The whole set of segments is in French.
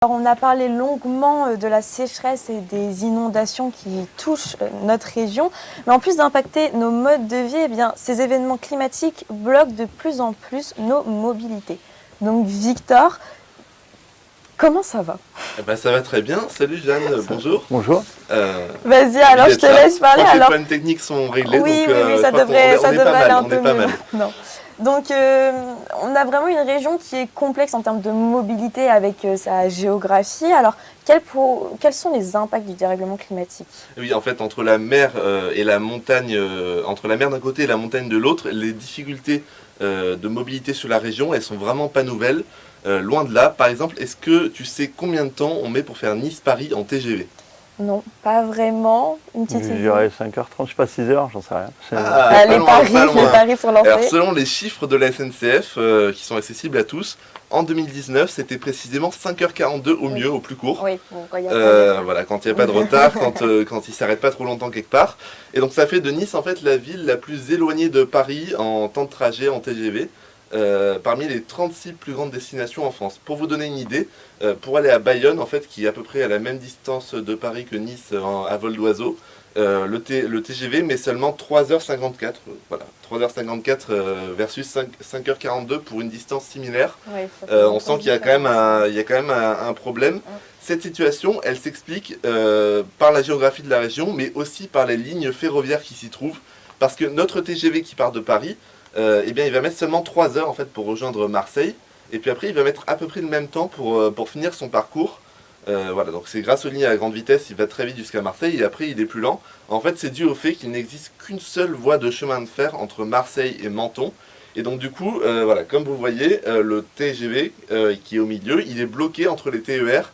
Alors, on a parlé longuement de la sécheresse et des inondations qui touchent notre région, mais en plus d'impacter nos modes de vie, eh bien, ces événements climatiques bloquent de plus en plus nos mobilités. Donc Victor, comment ça va? Eh ben, ça va très bien. Salut Jeanne, bonjour. Bonjour. Vas-y, alors je te laisse parler. Les Alors, problèmes techniques sont réglés, oui, donc oui, ça je crois devrait on est pas aller mal, un on peu est pas mieux. mal. Non. Donc, on a vraiment une région qui est complexe en termes de mobilité avec sa géographie. Alors, quels sont les impacts du dérèglement climatique? Oui, en fait, entre la mer et la montagne, entre la mer d'un côté et la montagne de l'autre, les difficultés de mobilité sur la région, elles sont vraiment pas nouvelles. Loin de là, par exemple, est-ce que tu sais combien de temps on met pour faire Nice-Paris en TGV? Non, pas vraiment. Une petite Je idée. dirais 5h30, je sais pas 6h, j'en sais rien. Ah, Les paris sont lancés. Alors, selon les chiffres de la SNCF, qui sont accessibles à tous, en 2019, c'était précisément 5h42 au mieux, au plus court. Oui, bon, il y a pas Voilà, quand il n'y a pas de retard, quand il ne s'arrête pas trop longtemps quelque part. Et donc ça fait de Nice en fait la ville la plus éloignée de Paris en temps de trajet en TGV, parmi les 36 plus grandes destinations en France. Pour vous donner une idée, pour aller à Bayonne, en fait, qui est à peu près à la même distance de Paris que Nice à vol d'oiseau, le TGV met seulement 3h54, voilà, 3h54 versus 5h42 pour une distance similaire. Oui, ça fait On sent qu'il y a quand même un problème. Cette situation, elle s'explique par la géographie de la région, mais aussi par les lignes ferroviaires qui s'y trouvent. Parce que notre TGV qui part de Paris, eh bien, il va mettre seulement 3 heures en fait, pour rejoindre Marseille. Et puis après, il va mettre à peu près le même temps pour finir son parcours. Voilà, donc c'est grâce aux lignes à grande vitesse, il va très vite jusqu'à Marseille et après il est plus lent. En fait, c'est dû au fait qu'il n'existe qu'une seule voie de chemin de fer entre Marseille et Menton. Et donc du coup, voilà, comme vous voyez, le TGV qui est au milieu, il est bloqué entre les TER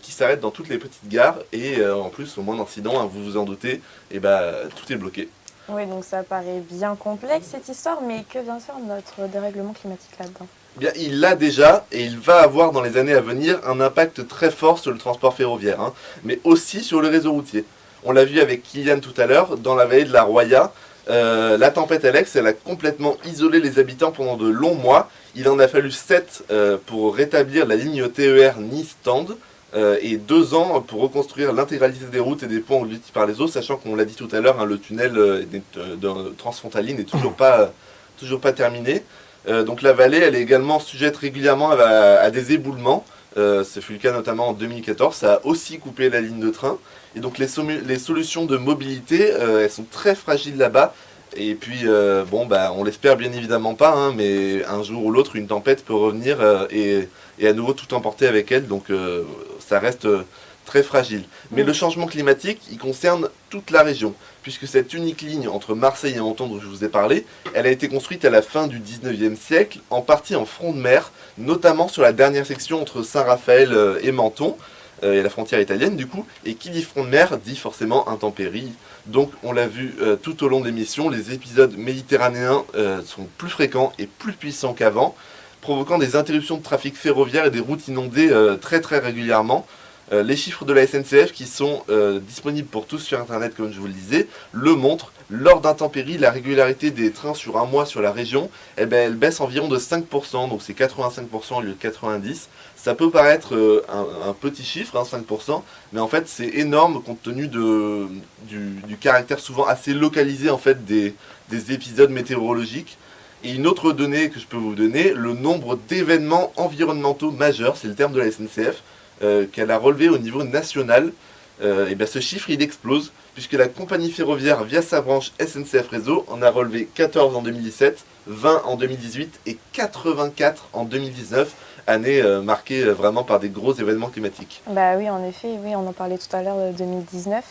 qui s'arrêtent dans toutes les petites gares. Et en plus, au moins d'incidents, hein, vous vous en doutez, et tout est bloqué. Oui, donc ça paraît bien complexe cette histoire, mais que vient faire notre dérèglement climatique là-dedans? Bien, il l'a déjà et il va avoir dans les années à venir un impact très fort sur le transport ferroviaire, hein, mais aussi sur le réseau routier. On l'a vu avec Kylian tout à l'heure, dans la vallée de la Roya, la tempête Alex, elle a complètement isolé les habitants pendant de longs mois. Il en a fallu 7 pour rétablir la ligne TER Nice-Tende et 2 ans pour reconstruire l'intégralité des routes et des ponts engloutis par les eaux, sachant qu'on l'a dit tout à l'heure, hein, le tunnel transfrontalier n'est toujours pas terminé. Donc la vallée, elle est également sujette régulièrement à des éboulements. Ce fut le cas notamment en 2014. Ça a aussi coupé la ligne de train. Et donc les solutions de mobilité, elles sont très fragiles là-bas. Et puis, on l'espère bien évidemment pas, hein, mais un jour ou l'autre, une tempête peut revenir et à nouveau tout emporter avec elle. Donc ça reste très fragile. Mais le changement climatique, il concerne toute la région, puisque cette unique ligne entre Marseille et Menton dont je vous ai parlé, elle a été construite à la fin du 19e siècle, en partie en front de mer, notamment sur la dernière section entre Saint-Raphaël et Menton, et la frontière italienne du coup, et qui dit front de mer dit forcément intempéries. Donc on l'a vu tout au long de l'émission, les épisodes méditerranéens sont plus fréquents et plus puissants qu'avant, provoquant des interruptions de trafic ferroviaire et des routes inondées très très régulièrement. Les chiffres de la SNCF qui sont disponibles pour tous sur internet comme je vous le disais, le montrent. Lors d'intempéries, la régularité des trains sur un mois sur la région, elle baisse environ de 5%, donc c'est 85% au lieu de 90%. Ça peut paraître un petit chiffre, hein, 5%, mais en fait c'est énorme compte tenu du caractère souvent assez localisé en fait, des épisodes météorologiques. Et une autre donnée que je peux vous donner, le nombre d'événements environnementaux majeurs, c'est le terme de la SNCF, qu'elle a relevé au niveau national, ce chiffre il explose, puisque la compagnie ferroviaire via sa branche SNCF Réseau en a relevé 14 en 2017, 20 en 2018 et 84 en 2019, année marquée vraiment par des gros événements climatiques. Bah oui, en effet, oui, on en parlait tout à l'heure de 2019.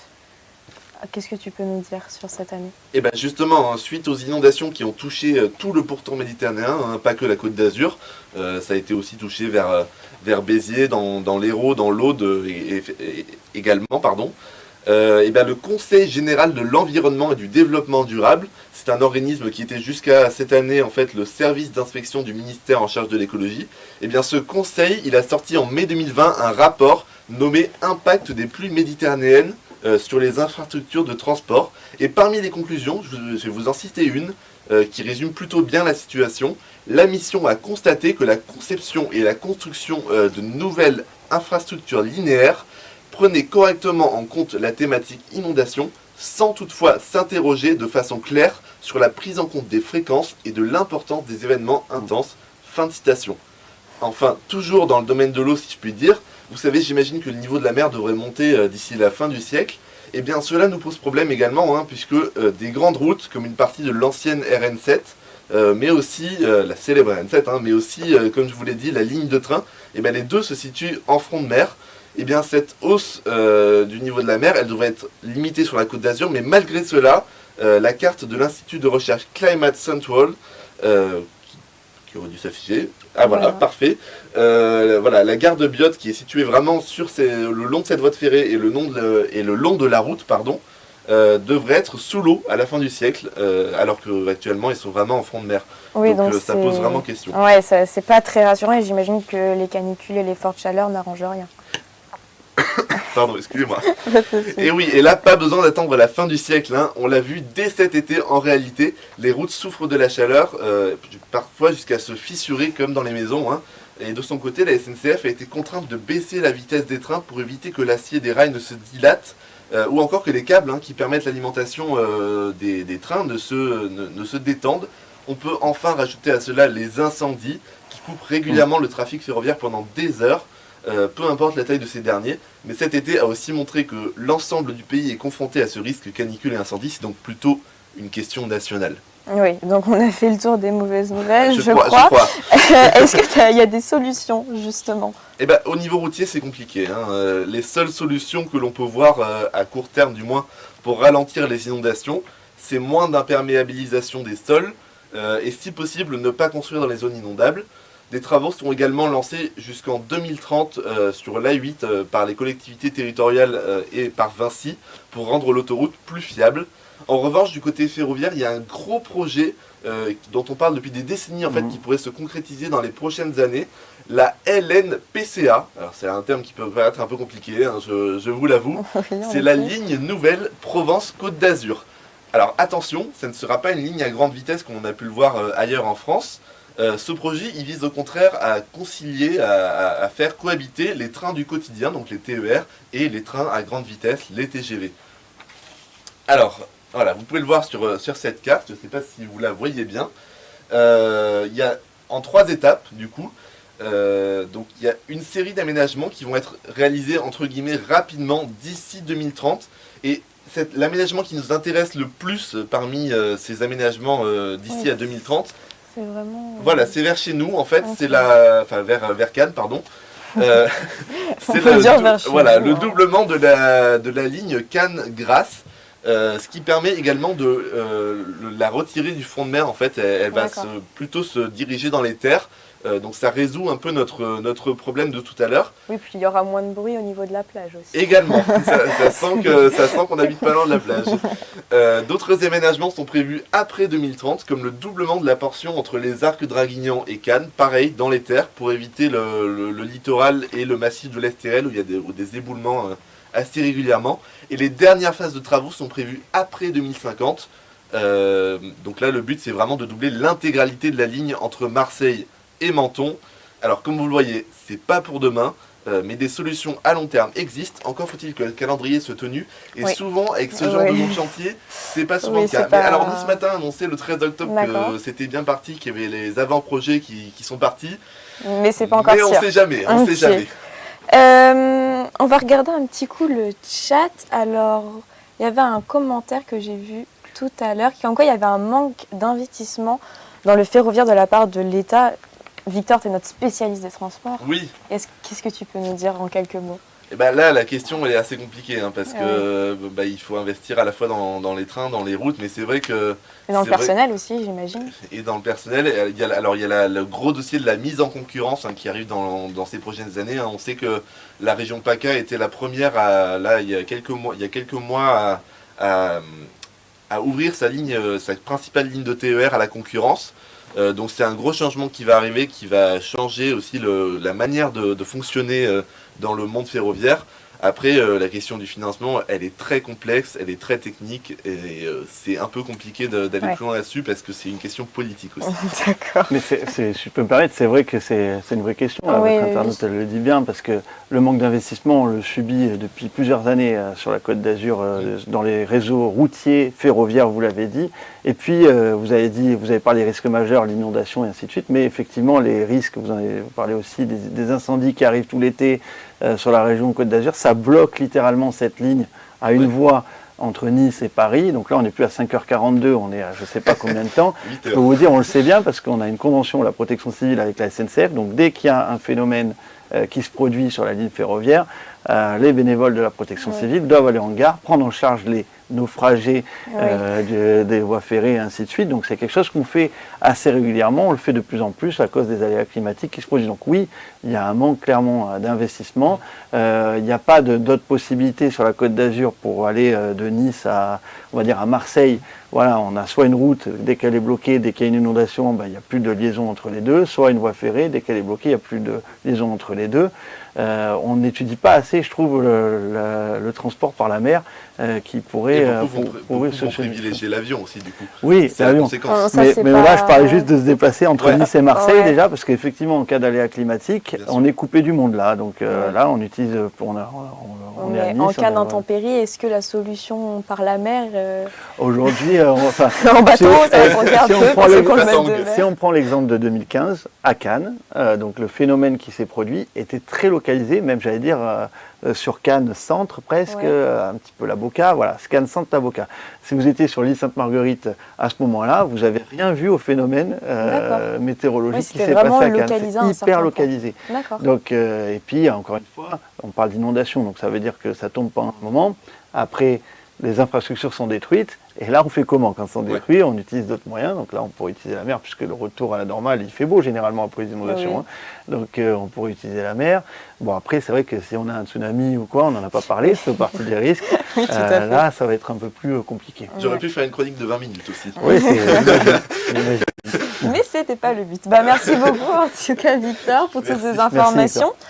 Qu'est-ce que tu peux nous dire sur cette année? Et bien justement, hein, suite aux inondations qui ont touché tout le pourtour méditerranéen, hein, pas que la Côte d'Azur, ça a été aussi touché vers Béziers, dans l'Hérault, dans l'Aude également, pardon. Le Conseil général de l'environnement et du développement durable, c'est un organisme qui était jusqu'à cette année en fait le service d'inspection du ministère en charge de l'écologie. Et bien ce conseil, il a sorti en mai 2020 un rapport nommé Impact des pluies méditerranéennes sur les infrastructures de transport. Et parmi les conclusions, je vais vous en citer une qui résume plutôt bien la situation. La mission a constaté que la conception et la construction de nouvelles infrastructure linéaire, prenez correctement en compte la thématique inondation, sans toutefois s'interroger de façon claire sur la prise en compte des fréquences et de l'importance des événements intenses. Fin de citation. Enfin, toujours dans le domaine de l'eau, si je puis dire, vous savez, j'imagine que le niveau de la mer devrait monter d'ici la fin du siècle. Eh bien, cela nous pose problème également, puisque des grandes routes, comme une partie de l'ancienne RN7, mais aussi la célèbre RN7, mais aussi, comme je vous l'ai dit, la ligne de train, eh bien, les deux se situent en front de mer. Eh bien, cette hausse du niveau de la mer, elle devrait être limitée sur la Côte d'Azur, mais malgré cela, la carte de l'Institut de recherche Climate Central, qui aurait dû s'afficher, voilà, parfait, voilà, la gare de Biot, qui est située vraiment sur le long de cette voie de ferrée et le long de la route, pardon, devrait être sous l'eau à la fin du siècle, alors qu'actuellement ils sont vraiment en front de mer. Oui, donc ça pose vraiment question. Ouais, c'est pas très rassurant et j'imagine que les canicules et les fortes chaleurs n'arrangent rien. Pardon, excusez-moi. Et oui, et là, pas besoin d'attendre la fin du siècle. On l'a vu dès cet été, en réalité, les routes souffrent de la chaleur, parfois jusqu'à se fissurer comme dans les maisons. Et de son côté, la SNCF a été contrainte de baisser la vitesse des trains pour éviter que l'acier des rails ne se dilate, ou encore que les câbles qui permettent l'alimentation des trains ne se détendent. On peut enfin rajouter à cela les incendies qui coupent régulièrement le trafic ferroviaire pendant des heures. Peu importe la taille de ces derniers, mais cet été a aussi montré que l'ensemble du pays est confronté à ce risque canicule et incendie, c'est donc plutôt une question nationale. Oui, donc on a fait le tour des mauvaises nouvelles, je crois. Est-ce qu'il y a des solutions, justement? Eh ben, au niveau routier, c'est compliqué. Les seules solutions que l'on peut voir, à court terme du moins, pour ralentir les inondations, c'est moins d'imperméabilisation des sols, et si possible, ne pas construire dans les zones inondables. Des travaux sont également lancés jusqu'en 2030 sur l'A8 par les collectivités territoriales et par Vinci pour rendre l'autoroute plus fiable. En revanche, du côté ferroviaire, il y a un gros projet dont on parle depuis des décennies en fait, qui pourrait se concrétiser dans les prochaines années. La LNPCA, alors c'est un terme qui peut paraître un peu compliqué, je vous l'avoue, c'est la ligne nouvelle Provence-Côte d'Azur. Alors attention, ça ne sera pas une ligne à grande vitesse comme on a pu le voir ailleurs en France. Ce projet, il vise au contraire à concilier, à faire cohabiter les trains du quotidien, donc les TER, et les trains à grande vitesse, les TGV. Alors, voilà, vous pouvez le voir sur cette carte, je ne sais pas si vous la voyez bien. Il y a en 3 étapes, du coup. Donc il y a une série d'aménagements qui vont être réalisés, entre guillemets, rapidement, d'ici 2030. Et l'aménagement qui nous intéresse le plus parmi ces aménagements d'ici à 2030, c'est vraiment... Voilà, c'est vers chez nous, en fait, c'est vers Cannes, pardon. C'est le doublement de la ligne Cannes-Grasse, ce qui permet également de la retirer du front de mer, en fait, elle va plutôt se diriger dans les terres. Donc ça résout un peu notre problème de tout à l'heure. Oui, puis il y aura moins de bruit au niveau de la plage aussi. Également, ça sent qu'on habite pas loin de la plage. D'autres aménagements sont prévus après 2030, comme le doublement de la portion entre les Arcs Draguignan et Cannes, pareil, dans les terres, pour éviter le littoral et le massif de l'Estérel, où il y a des éboulements assez régulièrement. Et les dernières phases de travaux sont prévues après 2050. Donc là, le but, c'est vraiment de doubler l'intégralité de la ligne entre Marseille et Menton. Alors comme vous le voyez, c'est pas pour demain, mais des solutions à long terme existent. Encore faut-il que le calendrier soit tenu. Et souvent, avec ce genre de long chantier, c'est pas souvent le cas. Mais alors nous ce matin annoncé le 13 octobre que c'était bien parti, qu'il y avait les avant-projets qui sont partis. Mais c'est pas encore sûr. Mais on sait jamais, on sait jamais. On va regarder un petit coup le chat. Alors, il y avait un commentaire que j'ai vu tout à l'heure qui en quoi il y avait un manque d'investissement dans le ferroviaire de la part de l'État. Victor, tu es notre spécialiste des transports. Oui. Qu'est-ce que tu peux nous dire en quelques mots? Et ben là, la question elle est assez compliquée parce que il faut investir à la fois dans les trains, dans les routes, mais c'est vrai que... Et dans le personnel aussi, j'imagine. Et dans le personnel, il y a le gros dossier de la mise en concurrence qui arrive dans ces prochaines années. On sait que la région PACA était la première, il y a quelques mois à ouvrir sa principale ligne de TER à la concurrence. Donc c'est un gros changement qui va arriver, qui va changer aussi la manière de fonctionner dans le monde ferroviaire. Après, la question du financement, elle est très complexe, elle est très technique, et c'est un peu compliqué d'aller plus loin là-dessus parce que c'est une question politique aussi. D'accord. Mais si je peux me permettre, c'est vrai que c'est une vraie question. Là, Oui, votre oui, internaute, oui. elle le dit bien, parce que le manque d'investissement, on le subit depuis plusieurs années sur la Côte d'Azur, dans les réseaux routiers, ferroviaires, vous l'avez dit. Et puis, vous avez parlé des risques majeurs, l'inondation et ainsi de suite, mais effectivement, les risques, vous en avez parlé aussi, des incendies qui arrivent tout l'été sur la région Côte d'Azur, ça bloque littéralement cette ligne à une voie entre Nice et Paris. Donc là, on n'est plus à 5h42, on est à je ne sais pas combien de temps. Je peux vous dire, on le sait bien parce qu'on a une convention de la protection civile avec la SNCF. Donc dès qu'il y a un phénomène qui se produit sur la ligne ferroviaire, les bénévoles de la protection civile doivent aller en gare, prendre en charge les naufragés des voies ferrées et ainsi de suite. Donc c'est quelque chose qu'on fait assez régulièrement, on le fait de plus en plus à cause des aléas climatiques qui se produisent. Donc oui, il y a un manque clairement d'investissement. Il n'y a pas d'autres possibilités sur la Côte d'Azur pour aller de Nice à, on va dire, à Marseille. Voilà, on a soit une route, dès qu'elle est bloquée, dès qu'il y a une inondation, il n'y a plus de liaison entre les deux, soit une voie ferrée, dès qu'elle est bloquée, il n'y a plus de liaison entre les deux. On n'étudie pas assez, je trouve, le transport par la mer qui pourrait... Beaucoup vont privilégier l'avion aussi, du coup. Oui, c'est la l'avion. conséquence. Mais là, je parlais juste de se déplacer entre Nice et Marseille, Ouais. déjà, parce qu'effectivement, en cas d'aléa climatique, on est coupé du monde là. Donc là, on utilise... On est à Nice, en cas d'intempérie, est-ce que la solution par la mer... Aujourd'hui, en bateau, ça va compter un peu pour ceux qui ont le mètre de mer. si on prend l'exemple de 2015, à Cannes, donc le phénomène qui s'est produit était très localisé, même j'allais dire sur Cannes centre presque, un petit peu la Boca, voilà, Cannes centre, la Boca. Si vous étiez sur l'île Sainte-Marguerite à ce moment-là, vous n'avez rien vu au phénomène météorologique qui s'est passé à Cannes. C'est hyper localisé. Donc, et puis, encore une fois, on parle d'inondation, donc ça veut dire que ça tombe pendant un moment. Après, les infrastructures sont détruites. Et là, on fait comment? Quand elles sont détruites, on utilise d'autres moyens. Donc là, on pourrait utiliser la mer, puisque le retour à la normale, il fait beau généralement après les inondations. Hein. Donc on pourrait utiliser la mer. Bon, après, c'est vrai que si on a un tsunami ou quoi, on n'en a pas parlé, ça fait partie des risques. Là, ça va être un peu plus compliqué. J'aurais pu faire une chronique de 20 minutes aussi. Oui, j'imagine. Mais c'était pas le but. Merci beaucoup, en tout cas, Victor, pour toutes ces informations.